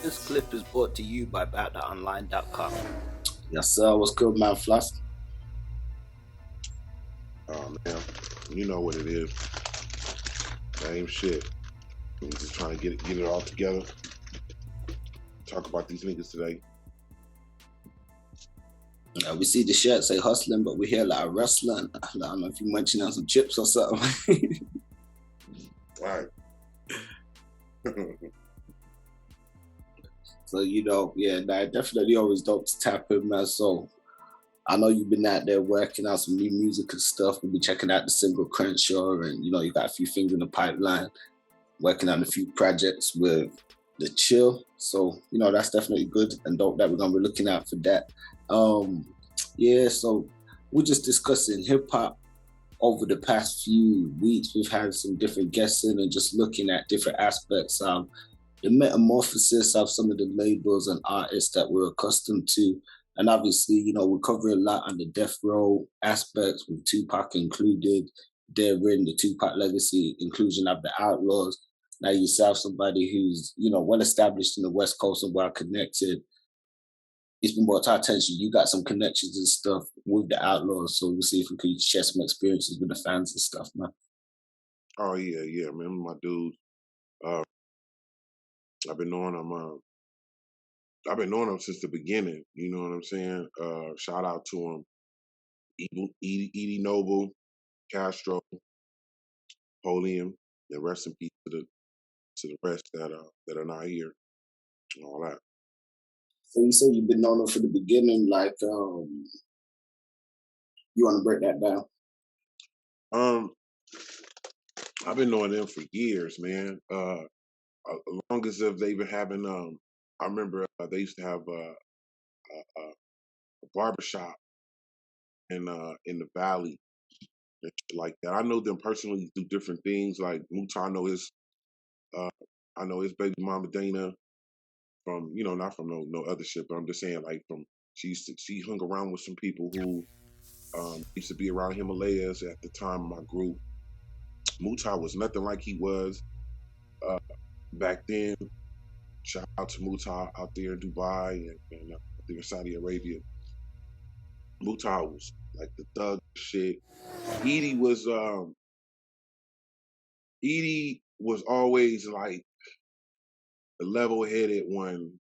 This clip is brought to you by BoutTheOnline.com. Yes, sir. What's good, man? Floss? Oh, man. You know what it is. Same shit. We just trying to get it all together. Talk about these niggas today. We see the shirt say hustling, but we hear like wrestling. I don't know if you mentioned on some chips or something. Right. So, definitely always dope to tap in, man. So, I know you've been out there working out some new music and stuff. We'll be checking out the single Crenshaw, and you got a few things in the pipeline, working on a few projects with the Chill. So, that's definitely good and dope that we're gonna be looking out for that. So we're just discussing hip hop over the past few weeks. We've had some different guests in and just looking at different aspects of the metamorphosis of some of the labels and artists that we're accustomed to. And obviously, we're covering a lot on the death row aspects with 2Pac included therein, the 2Pac legacy, inclusion of the Outlawz. Now you have somebody who's, well established in the West Coast and well connected. It's been brought to our attention. You got some connections and stuff with the Outlawz, so we'll see if we can share some experiences with the fans and stuff, man. Oh yeah, man. My dude. I've been knowing him. I've been knowing him since the beginning. You know what I'm saying? Shout out to him, Edie Noble, Kastro, Napoleon, and rest in peace to the rest that are not here and all that. So you say you've been knowing him from the beginning, like you want to break that down? I've been knowing them for years, man. As long as if they've been having, I remember they used to have a barbershop in the valley and shit like that. I know them personally through different things. Like Muta, I know his baby mama Dana from, not from no other shit, but I'm just saying like she hung around with some people who used to be around Himalayas at the time of my group. Muta was nothing like he was back then. Shout out to Muta out there in Dubai and I think in Saudi Arabia. Muta was like the thug shit. Edie was always like the level-headed one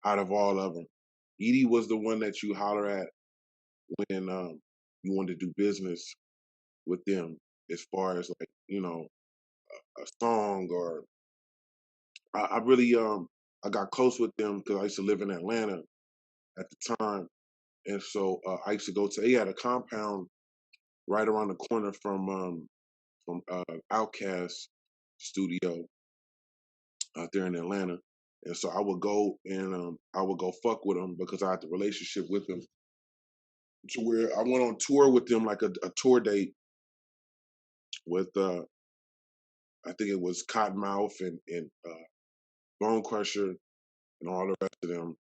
out of all of them. Edie was the one that you holler at when you wanted to do business with them, as far as like a song or I really I got close with them because I used to live in Atlanta at the time, and so I used to go to. They had a compound right around the corner from Outkast studio out there in Atlanta, and so I would go and I would go fuck with them because I had the relationship with them. To where I went on tour with them, like a tour date with I think it was Cottonmouth and Bone Crusher and all the rest of them.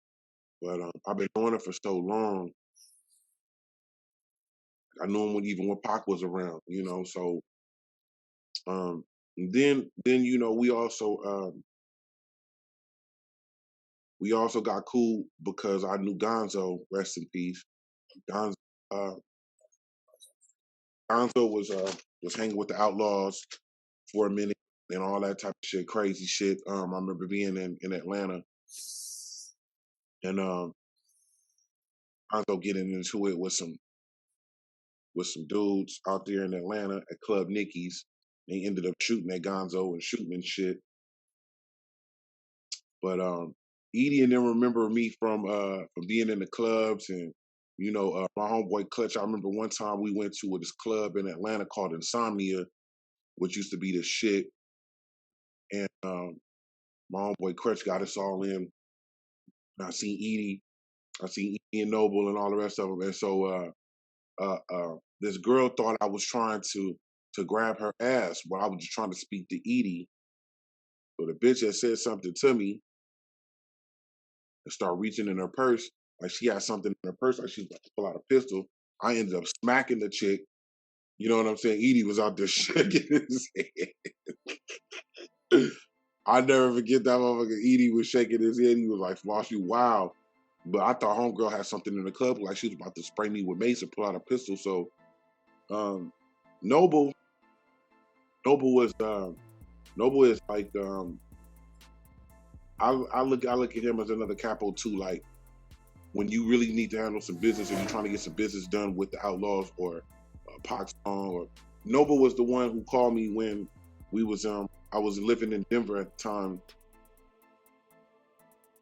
But I've been knowing it for so long. I knew him even when Pac was around, So then we also got cool because I knew Gonzoe, rest in peace. Gonzoe was hanging with the Outlawz for a minute and all that type of shit, crazy shit. I remember being in Atlanta and Gonzoe getting into it with some dudes out there in Atlanta at Club Nicky's. They ended up shooting at Gonzoe and shooting and shit. But Edie and them remember me from being in the clubs and my homeboy Clutch. I remember one time we went to this club in Atlanta called Insomnia, which used to be the shit. And my homeboy Clutch got us all in. And I seen Edie and Noble and all the rest of them. And so this girl thought I was trying to grab her ass, but I was just trying to speak to Edie. So the bitch had said something to me and start reaching in her purse. Like she had something in her purse, like she was about to pull out a pistol. I ended up smacking the chick. You know what I'm saying? Edie was out there shaking his head. I never forget that motherfucker. Edie was shaking his head. He was like, "Floss, you wow." But I thought homegirl had something in the club, like she was about to spray me with mace and pull out a pistol. So Noble was Noble is like I look at him as another capo too. Like when you really need to handle some business, or you're trying to get some business done with the Outlawz or Pac song, or Noble was the one who called me when we was I was living in Denver at the time,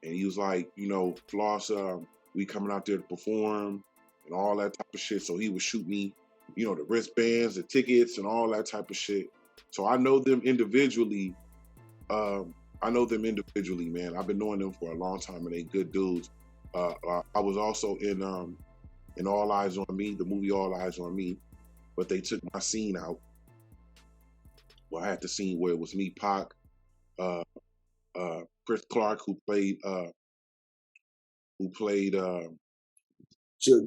and he was like, you know, Floss, we coming out there to perform and all that type of shit. So he would shoot me, you know, the wristbands, the tickets, and all that type of shit. So I know them individually. Man. I've been knowing them for a long time, and they good dudes. I was also in All Eyes on Me, the movie All Eyes on Me, but they took my scene out. Well, I had the scene where it was me, Pac, Chris Clark, who played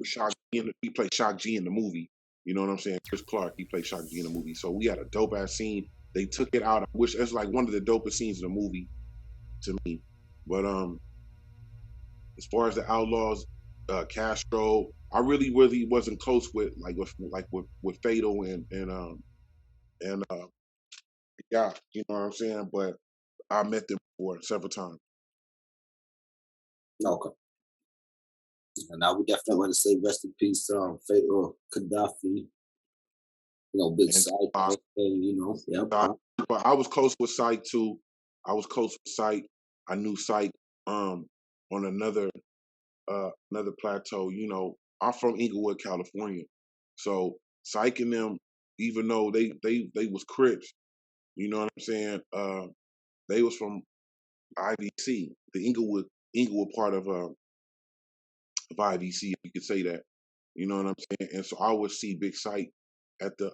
Shock G. He played Shock G in the movie. You know what I'm saying? Chris Clark, he played Shock G in the movie. So we had a dope ass scene. They took it out. I wish it's like one of the dopest scenes in the movie to me. But as far as the Outlawz, Kastro, I really wasn't close with Fatal and yeah, you know what I'm saying? But I met them before several times. Okay. And I would definitely want to say rest in peace, Fatal Gaddafi, you know, Big Syke, and you know, yeah. But I was close with Syke too. I was close with Syke. I knew Syke on another plateau. You know, I'm from Inglewood, California, so Syke and them, even though they was Crips, you know what I'm saying? They was from IVC, the Inglewood part of IVC, if you could say that. You know what I'm saying? And so I would see Big Syke at the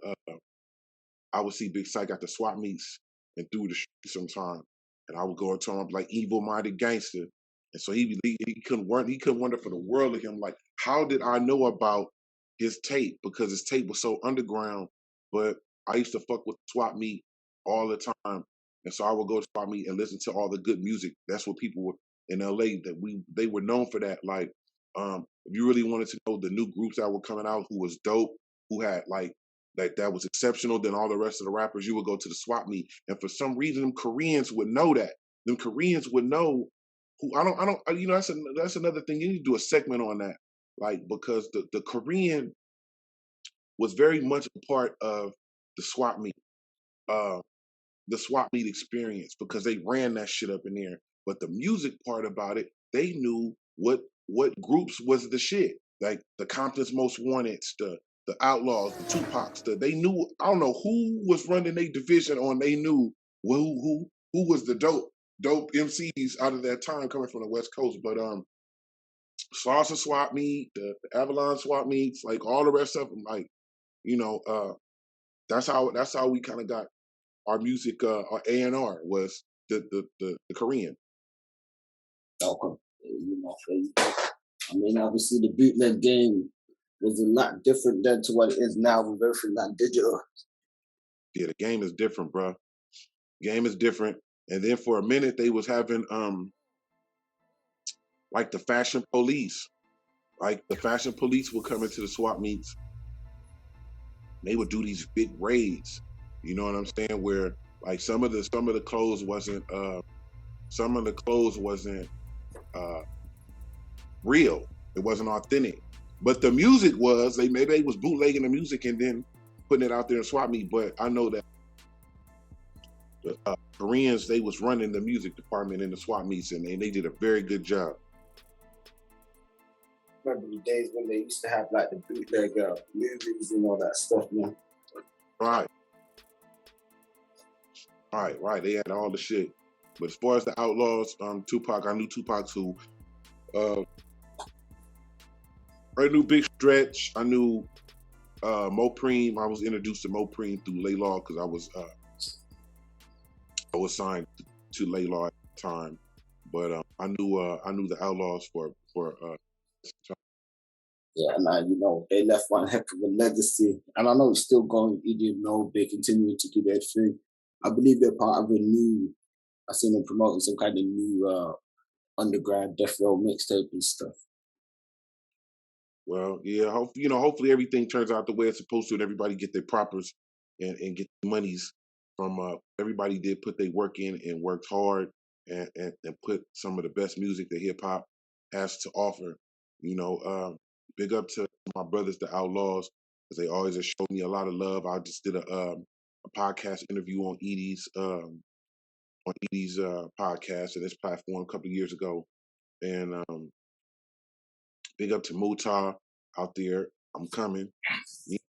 swap meets and through the street sometime. And I would go and tell him like evil-minded gangster. And so he couldn't wonder for the world of him, like, how did I know about his tape? Because his tape was so underground. But I used to fuck with swap meet all the time. And so I would go to swap meet and listen to all the good music. That's what people were in LA they were known for that. Like, if you really wanted to know the new groups that were coming out who was dope, who had like that was exceptional than all the rest of the rappers, you would go to the swap meet. And for some reason, them Koreans would know that. Them Koreans would know who I don't you know, that's another thing. You need to do a segment on that. Like, because the Korean was very much a part of the swap meet. The swap meet experience, because they ran that shit up in there. But the music part about it, they knew what groups was the shit. Like the Compton's Most Wanted, the Outlawz, the 2Pacs. They knew. I don't know who was running their division on. They knew who was the dope MCs out of that time coming from the West Coast. But Salsa swap meet, the Avalon swap meets, like all the rest of them, like, you know, that's how we kind of got our music, our A&R was the Korean. Okay. You know, I mean, obviously the bootleg game was a lot different than to what it is now with everything like digital. Yeah, the game is different, bro. Game is different. And then for a minute they was having like the fashion police. Like the fashion police would come into the swap meets. They would do these big raids. You know what I'm saying? Where like some of the clothes wasn't real. It wasn't authentic. But the music was, maybe they was bootlegging the music and then putting it out there in swap meet. But I know that the Koreans, they was running the music department in the swap meets, and they did a very good job. Remember the days when they used to have like the bootleg movies and all that stuff, man. Right. They had all the shit. But as far as the Outlawz, 2Pac, I knew 2Pac too. I knew Big Stretch. I knew Mopreem. I was introduced to Mopreem through Laylaw because I was signed to Laylaw at the time. But I knew the Outlawz for yeah, and you know, they left one heck of a legacy. And I know it's still going, you know, they continue to do their thing. I believe they're part of a new I seen him promoting some kind of new underground death row mixtape and stuff. Well, yeah, hopefully everything turns out the way it's supposed to, and everybody get their propers and get the monies from. Everybody did put their work in and worked hard and put some of the best music that hip hop has to offer. Big up to my brothers, the Outlaws, because they always have showed me a lot of love. I just did a podcast interview on Edie's podcast and this platform a couple of years ago, and big up to Mutar out there. I'm coming.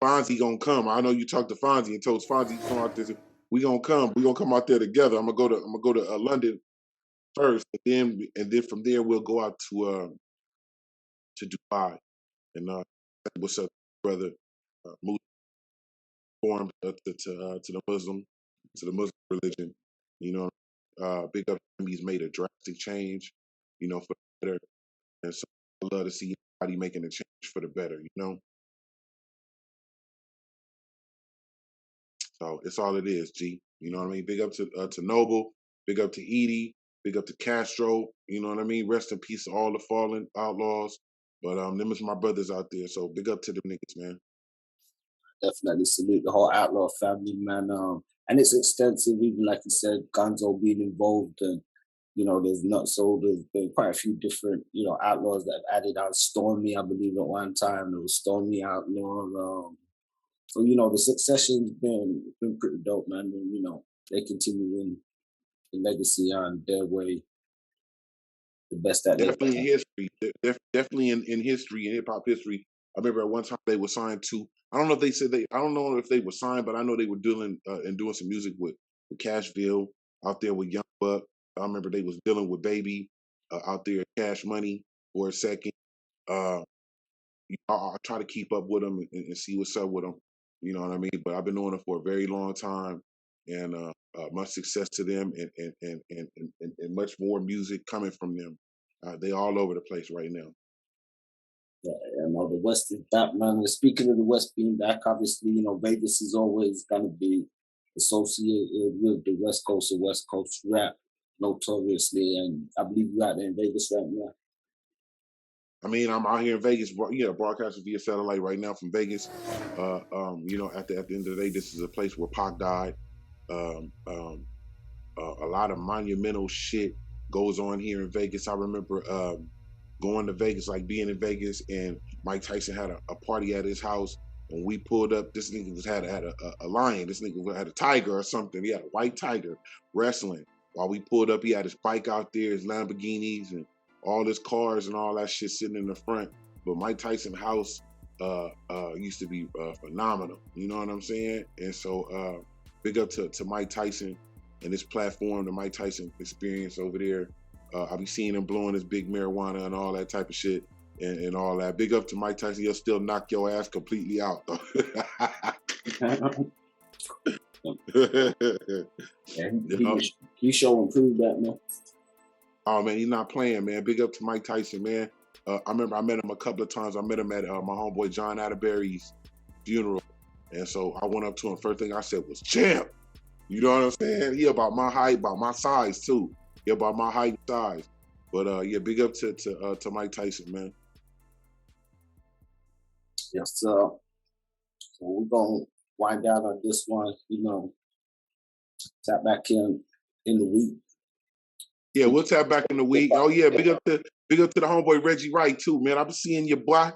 Fonzie gonna come. I know you talked to Fonzie and told Fonzie to come out there. We gonna come. We gonna come out there together. I'm gonna go to London first, and then from there we'll go out to Dubai. And what's up, brother? Mutar formed to the Muslim religion. Big up to him. He's made a drastic change. For the better. And so I love to see anybody making a change for the better. So it's all it is, G. You know what I mean? Big up to Noble, big up to Edie, big up to Kastro. You know what I mean? Rest in peace to all the fallen outlaws. But them is my brothers out there. So big up to them niggas, man. Definitely salute the whole Outlaw family, man. And it's extensive, even like you said, Gonzoe being involved, and there's been quite a few different outlaws that have added on. Stormy, I believe, at one time there was Stormy Outlaw. So the succession's been pretty dope, man. And they continuing the legacy on their way, the best that definitely in history, definitely in history, in hip hop history. I remember at one time they were signed to. I don't know if they were signed, but I know they were dealing and doing some music with Cashville out there with Young Buck. I remember they was dealing with Baby out there at Cash Money for a second. I try to keep up with them and see what's up with them. You know what I mean? But I've been knowing them for a very long time, and much success to them, and much more music coming from them. They all over the place right now. Yeah, the West is back, man. Speaking of the West being back, obviously, Vegas is always going to be associated with the West Coast or West Coast rap, notoriously. And I believe you're out there in Vegas right now. I mean, I'm out here in Vegas, broadcasting via satellite right now from Vegas. At the end of the day, this is a place where Pac died. A lot of monumental shit goes on here in Vegas. I remember going to Vegas, like being in Vegas, and Mike Tyson had a party at his house. When we pulled up, this nigga had a lion. This nigga had a tiger or something. He had a white tiger wrestling. While we pulled up, he had his bike out there, his Lamborghinis, and all his cars and all that shit sitting in the front. But Mike Tyson's house used to be phenomenal. You know what I'm saying? And so big up to Mike Tyson and this platform, the Mike Tyson experience over there. I be seeing him blowing his big marijuana and all that type of shit and all that. Big up to Mike Tyson. He'll still knock your ass completely out, though. He sure improved that, man. Oh, man, he's not playing, man. Big up to Mike Tyson, man. I remember I met him a couple of times. I met him at my homeboy John Atterbury's funeral. And so I went up to him. First thing I said was, champ. You know what I'm saying? He about my height, about my size, too. He about my height and size. But, big up to Mike Tyson, man. Yes, sir. So we're going to wind down on this one, tap back in the week. Yeah, we'll tap back in the week. Oh yeah, big up to the homeboy Reggie Wright too, man. I've been seeing you, boy.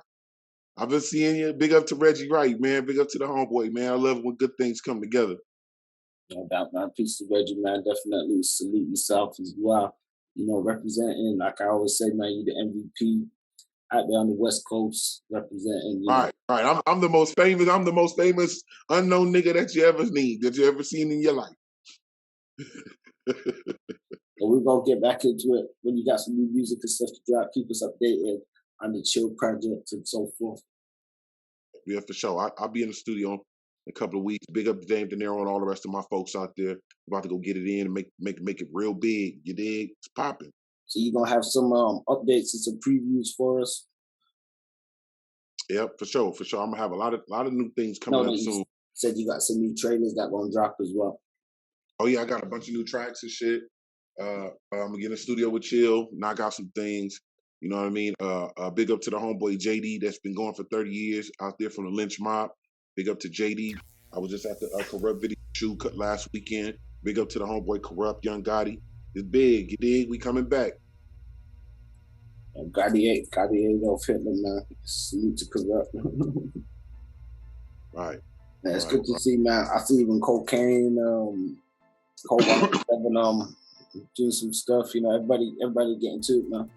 I've been seeing you. Big up to Reggie Wright, man. Big up to the homeboy, man. I love when good things come together. No doubt, man. Peace to Reggie, man. Definitely salute yourself as well. Representing, like I always say, man, you the MVP out there on the West Coast, representing. All right. I'm the most famous. I'm the most famous unknown nigga that you ever seen in your life. And we're going to get back into it when you got some new music and stuff to drop. Keep us updated on the Chill Project and so forth. Yeah, for sure. I'll be in the studio in a couple of weeks. Big up to Dame De Niro and all the rest of my folks out there. About to go get it in and make it real big. You dig? It's popping. So you're going to have some updates and some previews for us? Yep, for sure. I'm going to have a lot of new things coming up soon. Said you got some new trailers that going to drop as well. Oh, yeah, I got a bunch of new tracks and shit. I'm gonna get in the studio with Chill, knock out some things. You know what I mean? Big up to the homeboy JD that's been going for 30 years out there from the Lynch Mob. Big up to JD. I was just at the Corrupt video shoot cut last weekend. Big up to the homeboy Corrupt, Young Gotti. It's big, you dig? We coming back. Gotti ain't no Hitler, man. Salute to Corrupt. Right. Man, it's good to see, man. I see even Cocaine, doing some stuff. You know, everybody getting to it, man.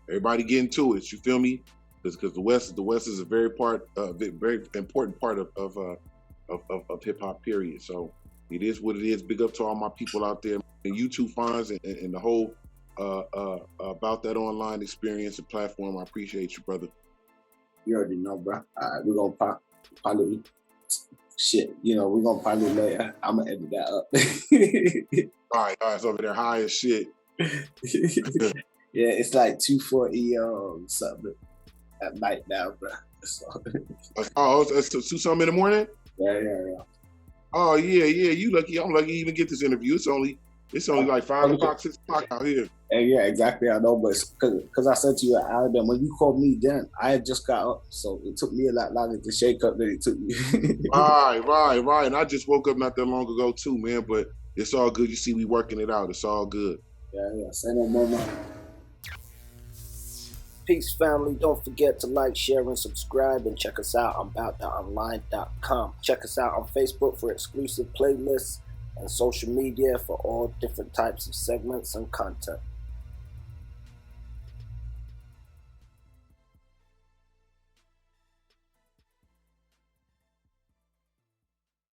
Everybody getting to it. You feel me? Because the West is a very important part of hip hop. Period. So it is what it is. Big up to all my people out there, and YouTube fans, and the whole about that online experience and platform. I appreciate you, brother. You already know, bro. All right, we're gonna probably shit. You know, we're gonna probably later. I'm gonna edit that up. All right, it's over there high as shit. Yeah, it's like 2:40 something at night now, bro. So. It's 2 something in the morning. Yeah. Oh yeah. You lucky. I'm lucky to even get this interview. It's only like 5 o'clock, 6 o'clock out here. Yeah, exactly. I know, but because I said to you at Alabama, when you called me then, I had just got up, so it took me a lot longer to shake up than it took you. Right. And I just woke up not that long ago too, man. But it's all good. You see, we working it out. It's all good. Yeah. Say no more, man. Peace, family. Don't forget to like, share, and subscribe, and check us out on aboutthatonline.com. Check us out on Facebook for exclusive playlists and social media for all different types of segments and content.